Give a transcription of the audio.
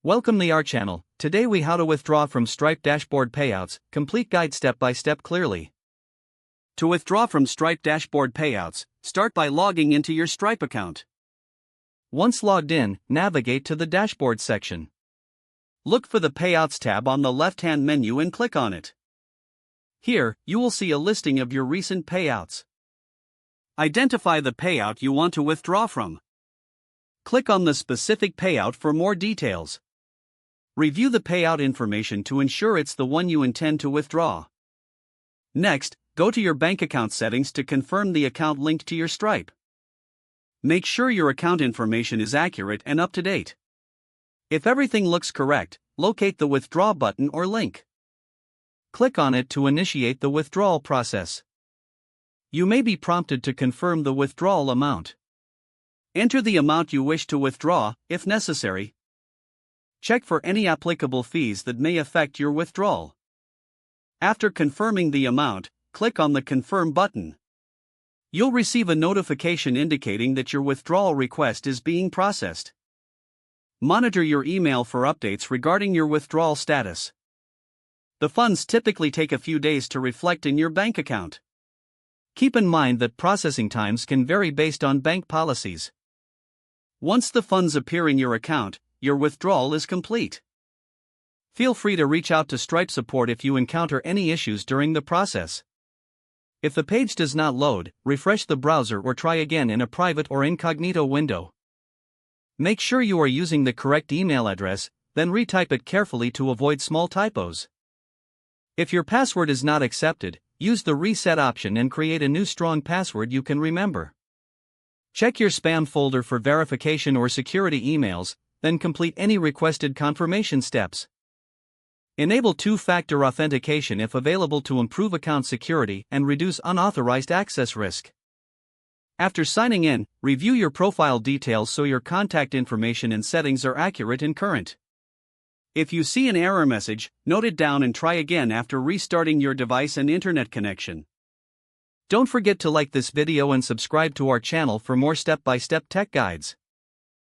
Welcome to our channel. Today we how to withdraw from Stripe Dashboard Payouts, complete guide step by step clearly. To withdraw from Stripe Dashboard Payouts, start by logging into your Stripe account. Once logged in, navigate to the Dashboard section. Look for the Payouts tab on the left-hand menu and click on it. Here, you will see a listing of your recent payouts. Identify the payout you want to withdraw from. Click on the specific payout for more details. Review the payout information to ensure it's the one you intend to withdraw. Next, go to your bank account settings to confirm the account linked to your Stripe. Make sure your account information is accurate and up to date. If everything looks correct, locate the Withdraw button or link. Click on it to initiate the withdrawal process. You may be prompted to confirm the withdrawal amount. Enter the amount you wish to withdraw, if necessary. Check for any applicable fees that may affect your withdrawal. After confirming the amount, click on the Confirm button. You'll receive a notification indicating that your withdrawal request is being processed. Monitor your email for updates regarding your withdrawal status. The funds typically take a few days to reflect in your bank account. Keep in mind that processing times can vary based on bank policies. Once the funds appear in your account, your withdrawal is complete. Feel free to reach out to Stripe support if you encounter any issues during the process. If the page does not load, refresh the browser or try again in a private or incognito window. Make sure you are using the correct email address, then retype it carefully to avoid small typos. If your password is not accepted, use the reset option and create a new strong password you can remember. Check your spam folder for verification or security emails, then complete any requested confirmation steps. Enable two-factor authentication if available to improve account security and reduce unauthorized access risk. After signing in, review your profile details so your contact information and settings are accurate and current. If you see an error message, note it down and try again after restarting your device and internet connection. Don't forget to like this video and subscribe to our channel for more step-by-step tech guides.